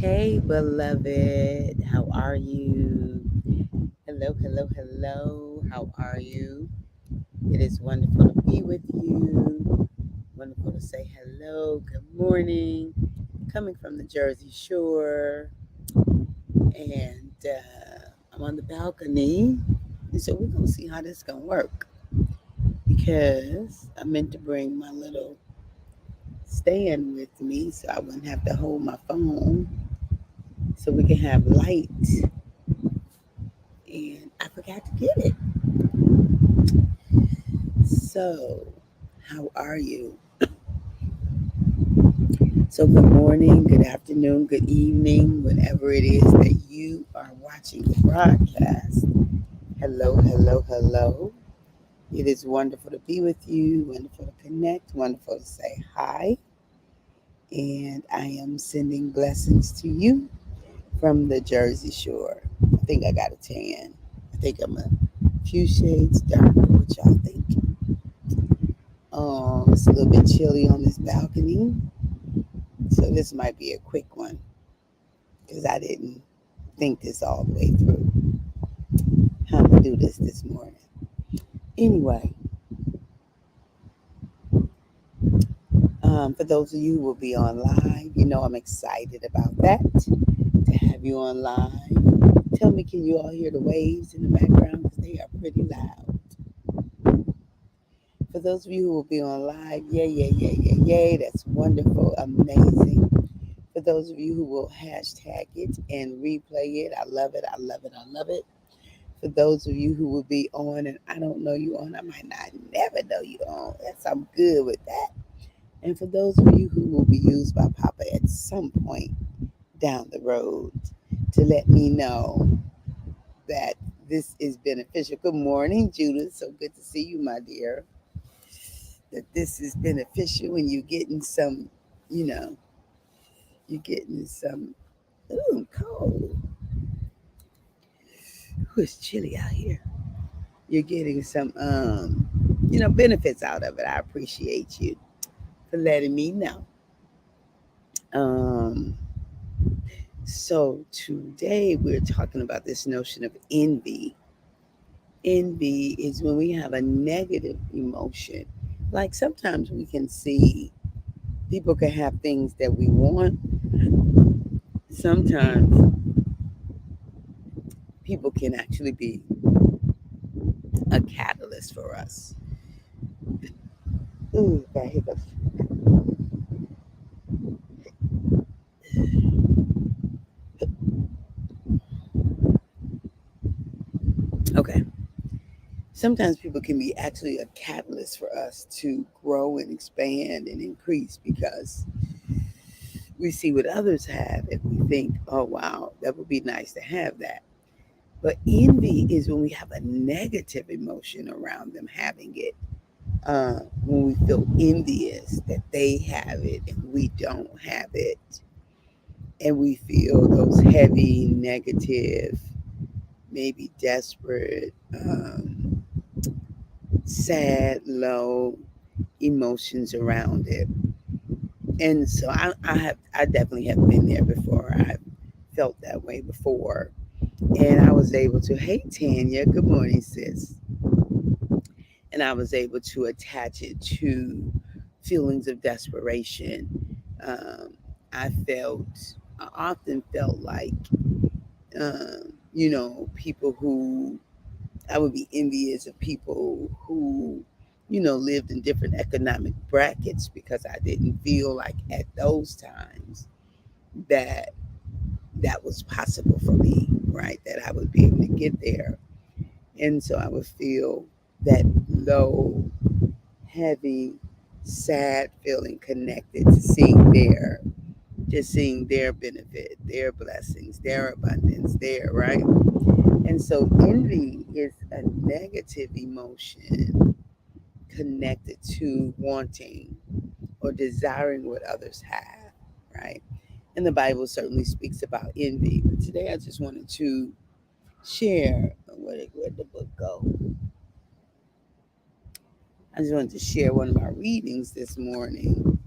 Hey, beloved, how are you? Hello, hello, hello. How are you? It is wonderful to be with you. Wonderful to say hello. Good morning. Coming from the Jersey Shore, and I'm on the balcony. And so we're gonna see how this gonna work because I meant to bring my little stand with me so I wouldn't have to hold my phone, so we can have light. And I forgot to get it. So, how are you? So, good morning, good afternoon, good evening, whenever it is that you are watching the broadcast. Hello, hello, hello. It is wonderful to be with you, wonderful to connect, wonderful to say hi. And I am sending blessings to you from the Jersey Shore. I think I got a tan. I think I'm a few shades darker. What y'all think? It's a little bit chilly on this balcony. So this might be a quick one because I didn't think this all the way through. How to do this morning. Anyway, for those of you who will be on live, you know I'm excited about that to have you on live. Tell me, can you all hear the waves in the background? Because they are pretty loud. For those of you who will be on live, yay, yay, yay, yay, yay. That's wonderful, amazing. For those of you who will hashtag it and replay it, I love it, I love it, I love it. For those of you who will be on and I don't know you on, I might not never know you on. That's I'm good with that. And for those of you who will be used by Papa at some point down the road to let me know that this is beneficial. Good morning, Judith. So good to see you, my dear. That this is beneficial and you're getting some, you know, you're getting some, ooh, cold. Ooh, it's chilly out here. You're getting some, benefits out of it. I appreciate you for letting me know. Um, so today we're talking about this notion of envy. Envy is when we have a negative emotion. Like sometimes we can see people can have things that we want. Sometimes people can actually be a catalyst for us. Ooh, got hiccups. Okay. Sometimes people can be actually a catalyst for us to grow and expand and increase because we see what others have and we think, oh, wow, that would be nice to have that. But envy is when we have a negative emotion around them having it. When we feel envious that they have it and we don't have it. And we feel those heavy, negative, maybe desperate, sad, low emotions around it. And so I definitely have been there before. I've felt that way before. And I was able to, hey Tanya, good morning, sis. And I was able to attach it to feelings of desperation. Um, I often felt like, people who I would be envious of people who, lived in different economic brackets because I didn't feel like at those times that that was possible for me, right? That I would be able to get there. And so I would feel that low, heavy, sad feeling connected to seeing their benefit, their blessings, their abundance there, right? And so envy is a negative emotion connected to wanting or desiring what others have, right? And the Bible certainly speaks about envy. But today I just wanted to share where'd the book go? I just wanted to share one of my readings this morning.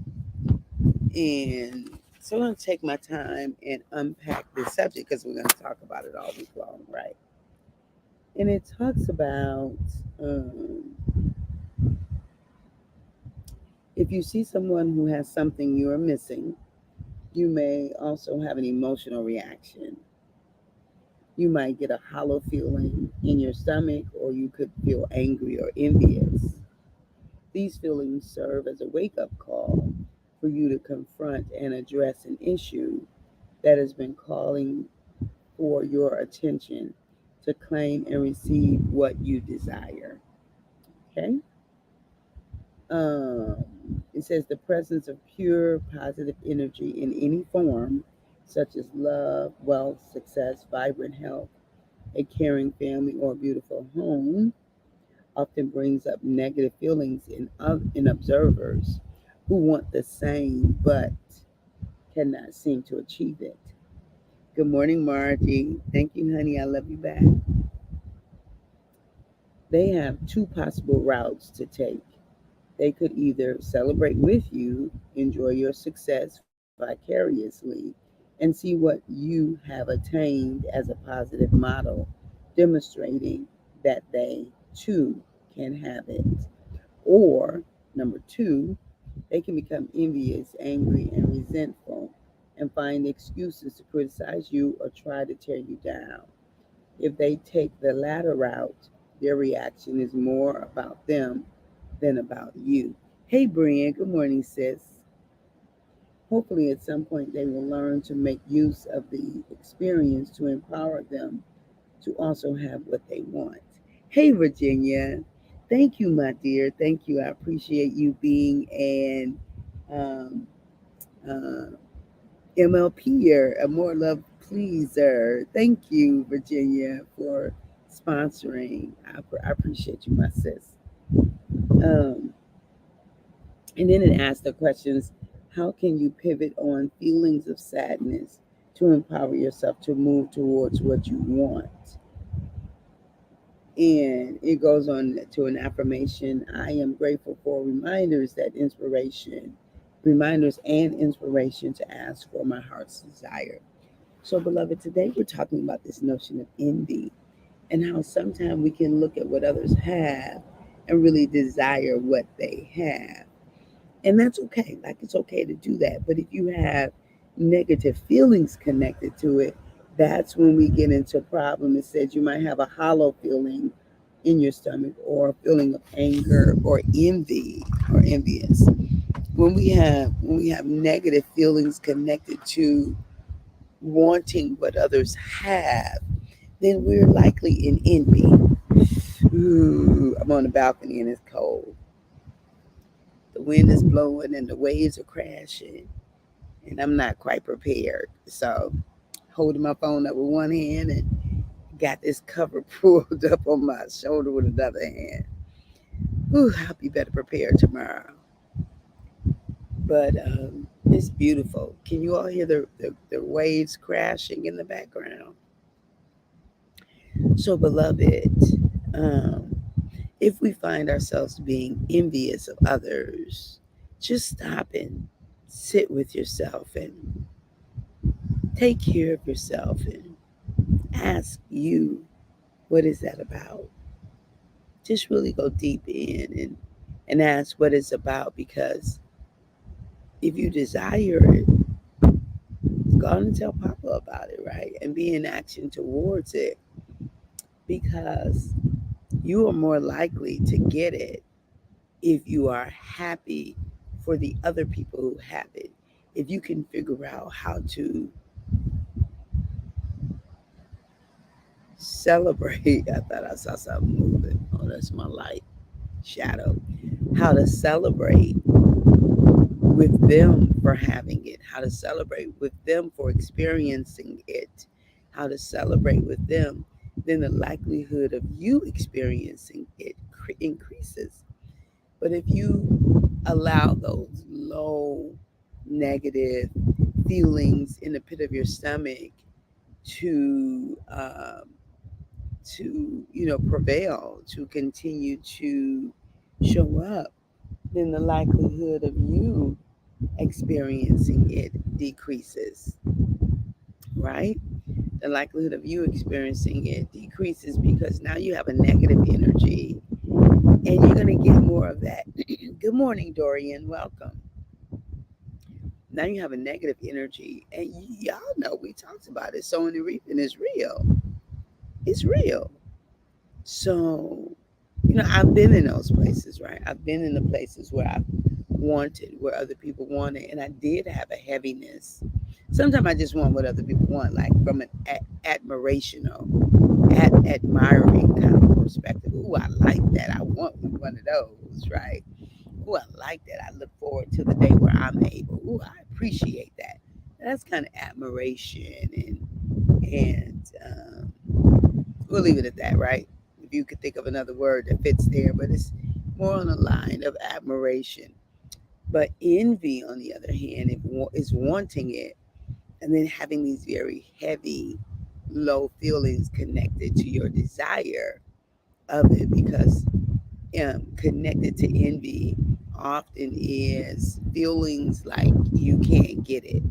And So I'm going to take my time and unpack this subject because we're going to talk about it all week long, right? And it talks about if you see someone who has something you are missing, you may also have an emotional reaction. You might get a hollow feeling in your stomach, or you could feel angry or envious. These feelings serve as a wake up call for you to confront and address an issue that has been calling for your attention to claim and receive what you desire. Okay? It says the presence of pure positive energy in any form, such as love, wealth, success, vibrant health, a caring family, or a beautiful home, often brings up negative feelings in observers who want the same but cannot seem to achieve it. Good morning, Margie. Thank you, honey. I love you back. They have two possible routes to take. They could either celebrate with you, enjoy your success vicariously, and see what you have attained as a positive model, demonstrating that they too can have it. Or, number two, they can become envious, angry, and resentful and find excuses to criticize you or try to tear you down. If they take the latter route, their reaction is more about them than about you. Hey, Brian, good morning, sis. Hopefully, at some point, they will learn to make use of the experience to empower them to also have what they want. Hey, Virginia. Thank you, my dear. Thank you. I appreciate you being an um, uh, MLPer, a more love pleaser. Thank you, Virginia, for sponsoring. I appreciate you, my sis. Um, and then it asks the questions: how can you pivot on feelings of sadness to empower yourself to move towards what you want? And it goes on to an affirmation: I am grateful for reminders and inspiration to ask for my heart's desire. So, beloved, today we're talking about this notion of envy and how sometimes we can look at what others have and really desire what they have. And that's okay. Like, it's okay to do that. But if you have negative feelings connected to it, that's when we get into a problem. It says you might have a hollow feeling in your stomach or a feeling of anger or envy or envious. When we have negative feelings connected to wanting what others have, then we're likely in envy. Ooh, I'm on the balcony and it's cold. The wind is blowing and the waves are crashing, and I'm not quite prepared. So, holding my phone up with one hand and got this cover pulled up on my shoulder with another hand. Ooh, I'll be better prepared tomorrow. But it's beautiful. Can you all hear the waves crashing in the background? So, beloved, um, if we find ourselves being envious of others, just stop and sit with yourself and take care of yourself and ask you, what is that about? Just really go deep in and ask what it's about, because if you desire it, go on and tell Papa about it, right? And be in action towards it, because you are more likely to get it if you are happy for the other people who have it. If you can figure out how to celebrate, I thought I saw something moving. Oh, that's my light shadow. How to celebrate with them for having it, how to celebrate with them for experiencing it, how to celebrate with them, then the likelihood of you experiencing it increases. But if you allow those low negative feelings in the pit of your stomach to prevail, to continue to show up, then the likelihood of you experiencing it decreases, right? The likelihood of you experiencing it decreases because now you have a negative energy and you're going to get more of that. Good morning, Dorian. Welcome. Now you have a negative energy, and y'all know we talked about it. Sowing and reaping is real. It's real. So, I've been in those places, right? I've been in the places where I wanted, where other people wanted, and I did have a heaviness. Sometimes I just want what other people want, like from an admirational, admiring kind of perspective. Ooh, I like that. I want one of those, right? Ooh, I like that. I look forward to the day where I'm able. Ooh, I appreciate that. That's kind of admiration, and we'll leave it at that, right? If you could think of another word that fits there, but it's more on the line of admiration. But envy, on the other hand, is wanting it and then having these very heavy, low feelings connected to your desire of it, because connected to envy often is feelings like you can't get it.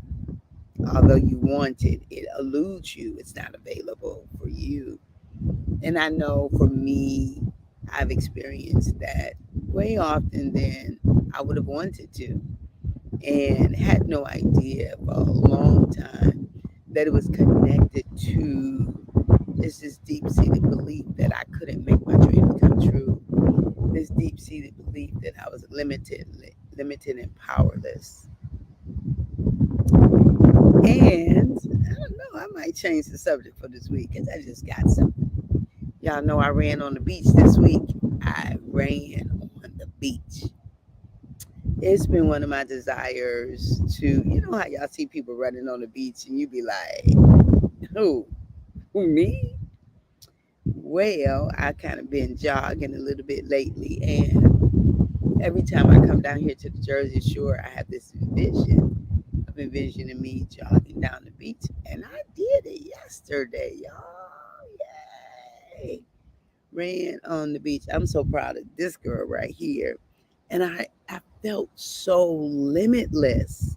Although you want it, it eludes you. It's not available for you. And I know for me, I've experienced that way often than I would have wanted to, and had no idea for a long time that it was connected to just this deep seated belief that I couldn't make my dreams come true. This deep seated belief that I was limited and powerless. And I don't know, I might change the subject for this week because I just got something. Y'all know I ran on the beach this week. I ran on the beach. It's been one of my desires to, how y'all see people running on the beach and you be like, who? Who, me? Well, I kind of been jogging a little bit lately, and every time I come down here to the Jersey Shore, I have this vision of envisioning me jogging down the beach, and I did it yesterday, y'all. Yay! Ran on the beach. I'm so proud of this girl right here. And I felt so limitless.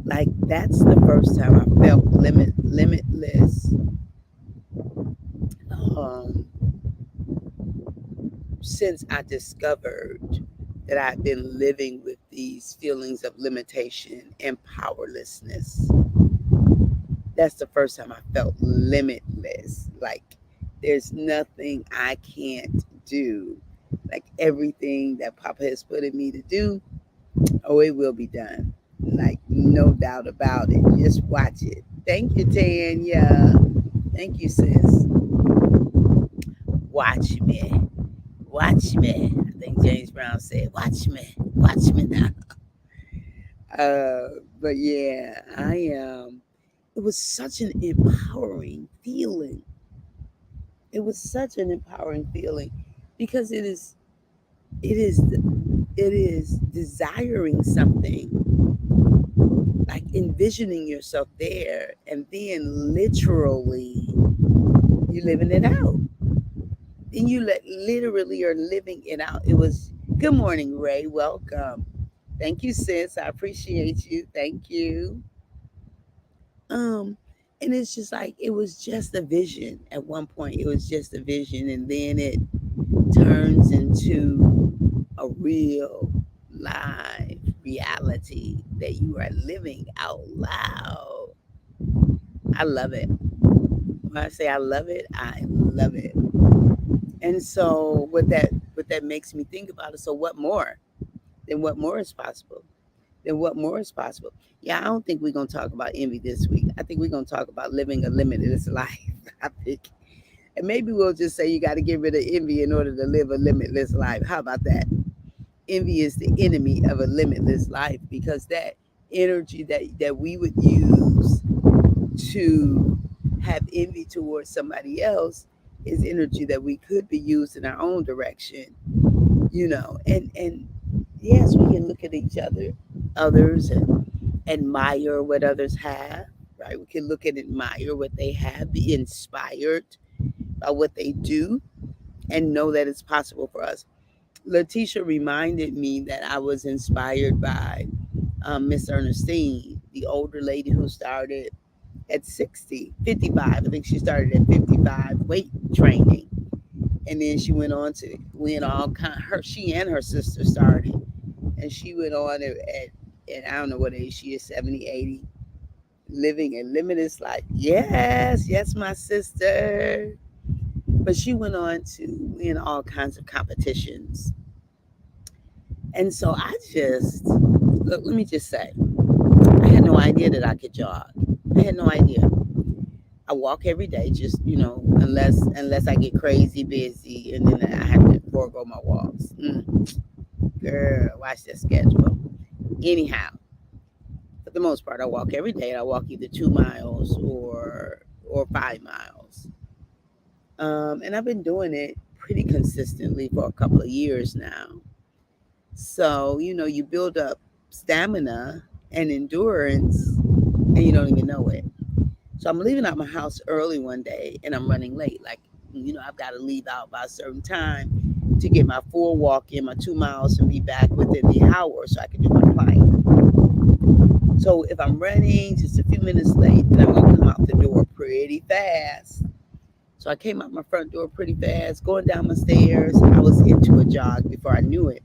Like that's the first time I felt limitless um, since I discovered that I've been living with these feelings of limitation and powerlessness. That's the first time I felt limitless. Like there's nothing I can't do. Like everything that Papa has put in me to do, oh, it will be done. Like no doubt about it. Just watch it. Thank you, Tanya. Thank you, sis. Watch me. Watch me. I think James Brown said, watch me. Watch me now. But yeah, it was such an empowering feeling. It was such an empowering feeling because it is, it is desiring something, like envisioning yourself there and then literally you living it out. Then you literally are living it out. It was good morning, Ray. Welcome. Thank you, sis. I appreciate you. Thank you. Um, and it's just like it was just a vision. At one point, it was just a vision, and then it turns into a real live reality that you are living out loud. I love it. When I say I love it, I love it. And so what that makes me think about is, so what more? Then what more is possible? Then what more is possible? Yeah, I don't think we're gonna talk about envy this week. I think we're gonna talk about living a limitless life. I think. And maybe we'll just say you gotta get rid of envy in order to live a limitless life. How about that? Envy is the enemy of a limitless life because that energy that we would use to have envy towards somebody else is energy that we could be used in our own direction, and yes, we can look at each others and admire what others have, right? We can look and admire what they have, be inspired by what they do, and know that it's possible for us. Letitia reminded me that I was inspired by Miss Ernestine, the older lady who started at 60, 55. I think she started at 55 weight training. And then she went on to win all kind. She and her sister started, and she went on at I don't know what age she is, 70, 80, living a limitless life. Yes, yes, my sister. But she went on to win all kinds of competitions. And so I just, look, let me just say, I had no idea that I could jog. I had no idea. I walk every day, just unless I get crazy busy, and then I have to forego my walks. Girl, watch that schedule. Anyhow, for the most part, I walk every day. I walk either 2 miles or 5 miles, and I've been doing it pretty consistently for a couple of years now. So you build up stamina and endurance, and you don't even know it. So I'm leaving out my house early one day and I'm running late. Like, I've got to leave out by a certain time to get my full walk in, my 2 miles, and be back within the hour so I can do my plank. So if I'm running just a few minutes late, then I'm going to come out the door pretty fast. So I came out my front door pretty fast, going down my stairs. I was into a jog before I knew it.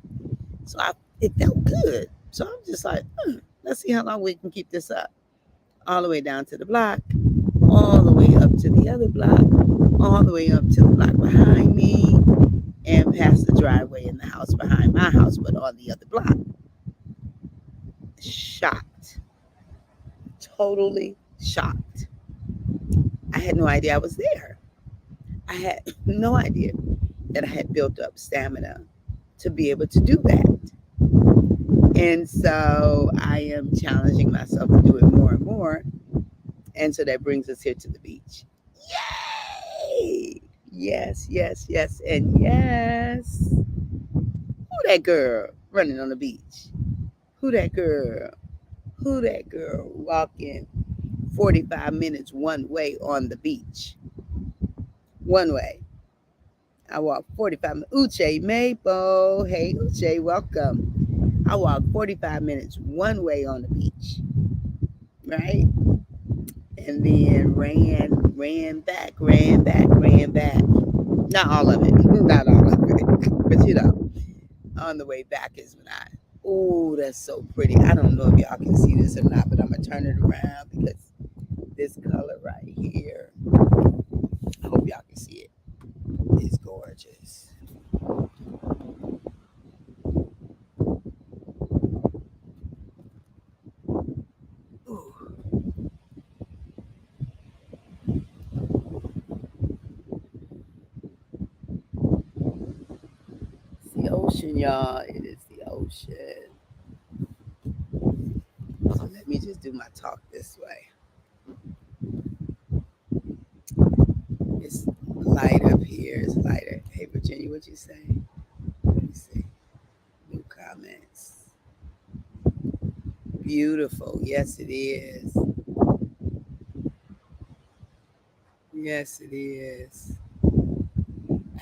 So it felt good. So I'm just like, let's see how long we can keep this up. All the way down to the block, all the way up to the other block, all the way up to the block behind me, and past the driveway in the house behind my house, but on the other block. Shocked. Totally shocked. I had no idea I was there. I had no idea that I had built up stamina to be able to do that. And so I am challenging myself to do it more and more. And so that brings us here to the beach. Yay! Yes, yes, yes, and yes. Who that girl running on the beach? Who that girl? Who that girl walking 45 minutes one way on the beach? One way. I walk 45 minutes. Uche Maple. Hey, Uche, welcome. I walk 45 minutes one way on the beach, right? And then ran back, ran back, ran back. Not all of it, not all of it, but on the way back is when oh, that's so pretty. I don't know if y'all can see this or not, but I'm gonna turn it around because this color right here, I hope y'all can see it. It's gorgeous. Ooh, it's the ocean, y'all. It is the ocean. So let me just do my talk this way. It's light up here. It's lighter. Hey, Virginia, what you say? Let me see. New comments. Beautiful. Yes, it is. Yes, it is.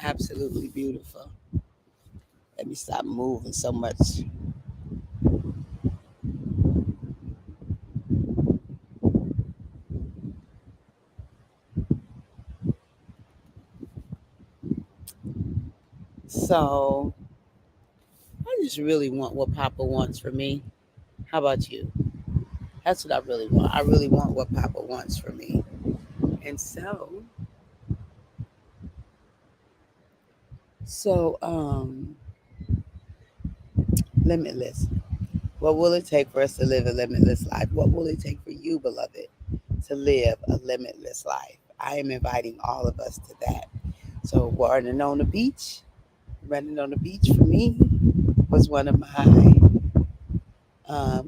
Absolutely beautiful. Let me stop moving so much. So I just really want what Papa wants for me. How about you? That's what I really want. I really want what Papa wants for me. And so limitless. What will it take for us to live a limitless life? What will it take for you, beloved, to live a limitless life? I am inviting all of us to that. So running on the beach for me was one of my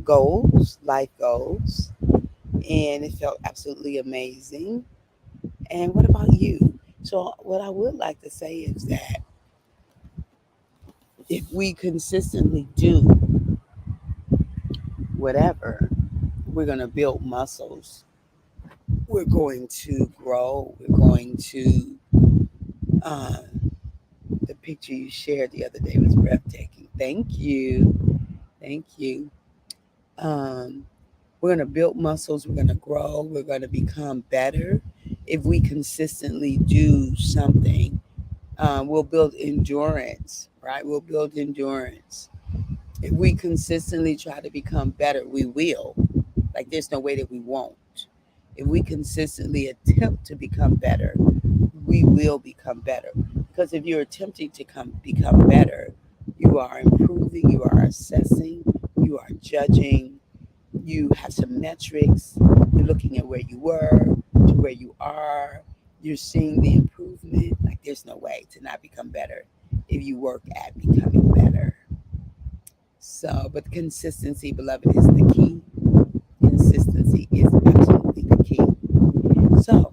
goals, life goals, and it felt absolutely amazing. And what about you? So, what I would like to say is that if we consistently do whatever, we're going to build muscles. We're going to grow. We're going to, uh, the picture you shared the other day was breathtaking. Thank you. Thank you. Um, we're going to build muscles. We're going to grow. We're going to become better if we consistently do something. We'll build endurance, right? We'll build endurance. If we consistently try to become better, we will. Like, there's no way that we won't. If we consistently attempt to become better, we will become better. Because if you're attempting to become better, you are improving, you are assessing, you are judging, you have some metrics, you're looking at where you were to where you are, you're seeing the improvement. Like, there's no way to not become better if you work at becoming better. So, but consistency, beloved, is the key. Consistency is absolutely the key. So,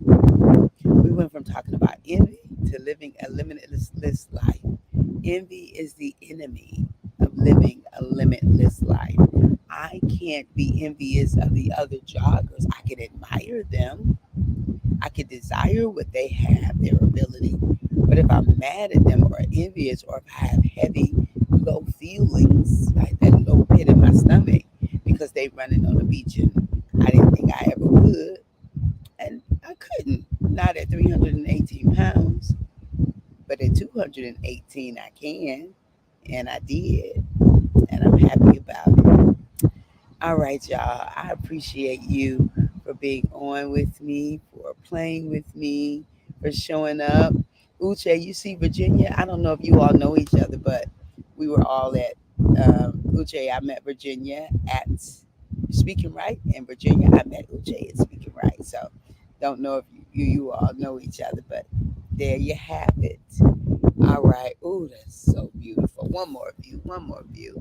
we went from talking about envy to living a limitless life. Envy is the enemy of living a limitless life. I can't be envious of the other joggers. I can admire them. I can desire what they have, their ability. But if I'm mad at them or envious, or if I have heavy, low feelings, like that low pit in my stomach because they running on the beach and I didn't think I ever would, and I couldn't, not at 318 pounds, but at 218 I can, and I did, and I'm happy about it. All right, y'all. I appreciate you for being on with me, for playing with me, for showing up. Uche, you see Virginia? I don't know if you all know each other, but we were all at Uche. I met Virginia at Speaking Right, and Virginia, I met Uche at Speaking Right. So don't know if you all know each other, but there you have it. All right. Ooh, that's so beautiful. One more view. One more view.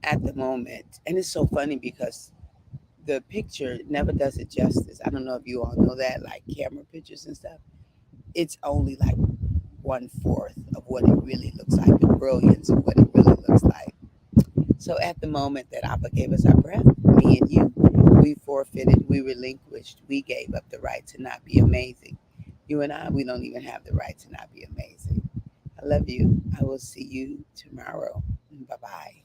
At the moment. And it's so funny because the picture never does it justice. I don't know if you all know that, like camera pictures and stuff. It's only like 1/4 of what it really looks like, the brilliance of what it really looks like. So at the moment that Abba gave us our breath, me and you, we forfeited, we relinquished, we gave up the right to not be amazing. You and I, we don't even have the right to not be amazing. I love you. I will see you tomorrow. Bye bye.